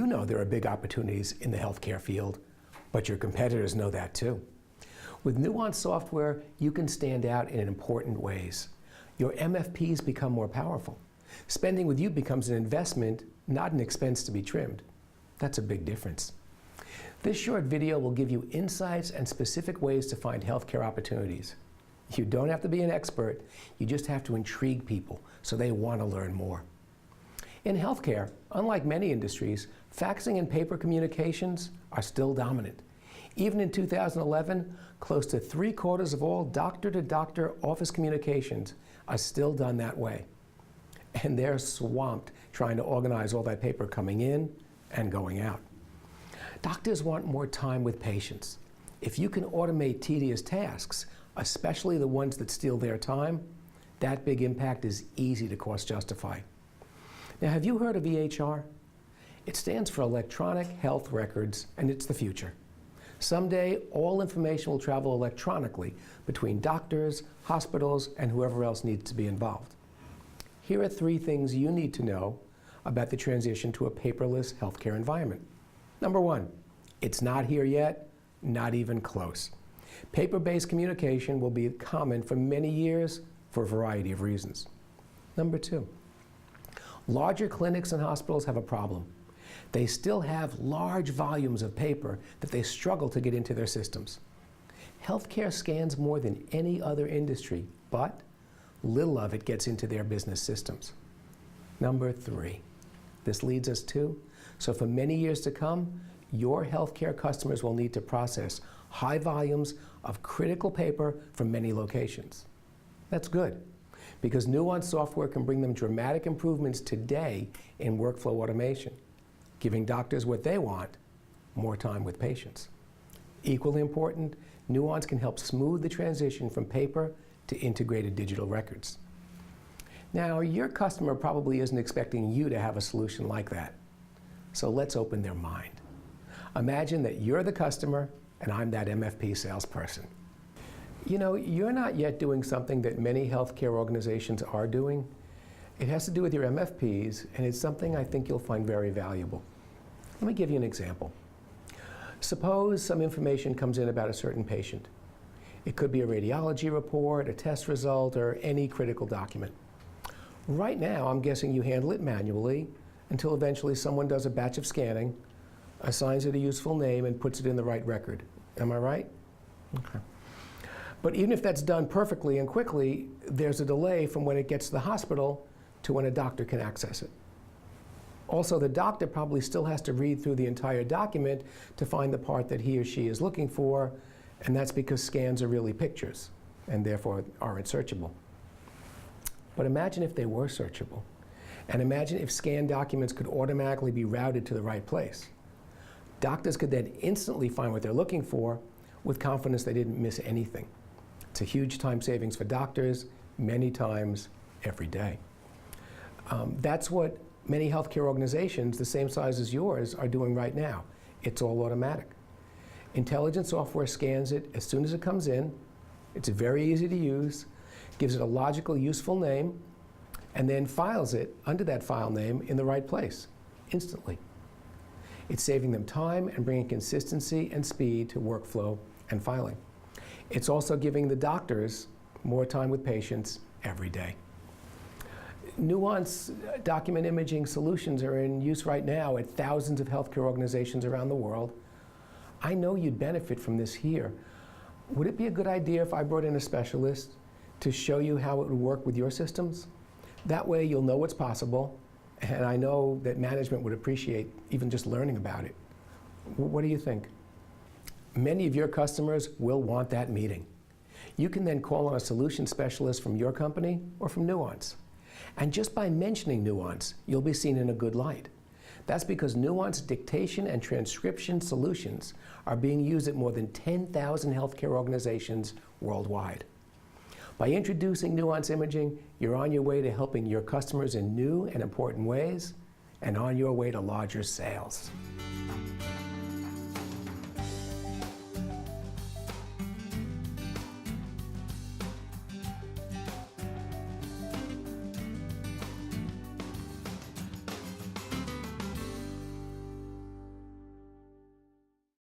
You know there are big opportunities in the healthcare field, but your competitors know that too. With Nuance software, you can stand out in important ways. Your MFPs become more powerful. Spending with you becomes an investment, not an expense to be trimmed. That's a big difference. This short video will give you insights and specific ways to find healthcare opportunities. You don't have to be an expert, you just have to intrigue people so they want to learn more. In healthcare, unlike many industries, faxing and paper communications are still dominant. Even in 2011, close to 3/4 of all doctor-to-doctor office communications are still done that way. And they're swamped trying to organize all that paper coming in and going out. Doctors want more time with patients. If you can automate tedious tasks, especially the ones that steal their time, that big impact is easy to cost justify. Now, have you heard of EHR? It stands for Electronic Health Records, and it's the future. Someday, all information will travel electronically between doctors, hospitals, and whoever else needs to be involved. Here are 3 things you need to know about the transition to a paperless healthcare environment. Number 1, it's not here yet, not even close. Paper-based communication will be common for many years for a variety of reasons. Number 2, larger clinics and hospitals have a problem. They still have large volumes of paper that they struggle to get into their systems. Healthcare scans more than any other industry, but little of it gets into their business systems. Number 3, this leads us to, so for many years to come, your healthcare customers will need to process high volumes of critical paper from many locations. That's good, because Nuance software can bring them dramatic improvements today in workflow automation, giving doctors what they want, more time with patients. Equally important, Nuance can help smooth the transition from paper to integrated digital records. Now, your customer probably isn't expecting you to have a solution like that. So let's open their mind. Imagine that you're the customer and I'm that MFP salesperson. You know, you're not yet doing something that many healthcare organizations are doing. It has to do with your MFPs, and it's something I think you'll find very valuable. Let me give you an example. Suppose some information comes in about a certain patient. It could be a radiology report, a test result, or any critical document. Right now, I'm guessing you handle it manually until eventually someone does a batch of scanning, assigns it a useful name, and puts it in the right record. Am I right? Okay. But even if that's done perfectly and quickly, there's a delay from when it gets to the hospital to when a doctor can access it. Also, the doctor probably still has to read through the entire document to find the part that he or she is looking for, and that's because scans are really pictures and therefore aren't searchable. But imagine if they were searchable, and imagine if scanned documents could automatically be routed to the right place. Doctors could then instantly find what they're looking for with confidence they didn't miss anything. It's a huge time savings for doctors, many times, every day. That's what many healthcare organizations, the same size as yours, are doing right now. It's all automatic. Intelligent software scans it as soon as it comes in. It's very easy to use, gives it a logical, useful name, and then files it under that file name in the right place, instantly. It's saving them time and bringing consistency and speed to workflow and filing. It's also giving the doctors more time with patients every day. Nuance document imaging solutions are in use right now at thousands of healthcare organizations around the world. I know you'd benefit from this here. Would it be a good idea if I brought in a specialist to show you how it would work with your systems? That way you'll know what's possible, and I know that management would appreciate even just learning about it. What do you think? Many of your customers will want that meeting. You can then call on a solution specialist from your company or from Nuance. And just by mentioning Nuance, you'll be seen in a good light. That's because Nuance dictation and transcription solutions are being used at more than 10,000 healthcare organizations worldwide. By introducing Nuance imaging, you're on your way to helping your customers in new and important ways, and on your way to larger sales.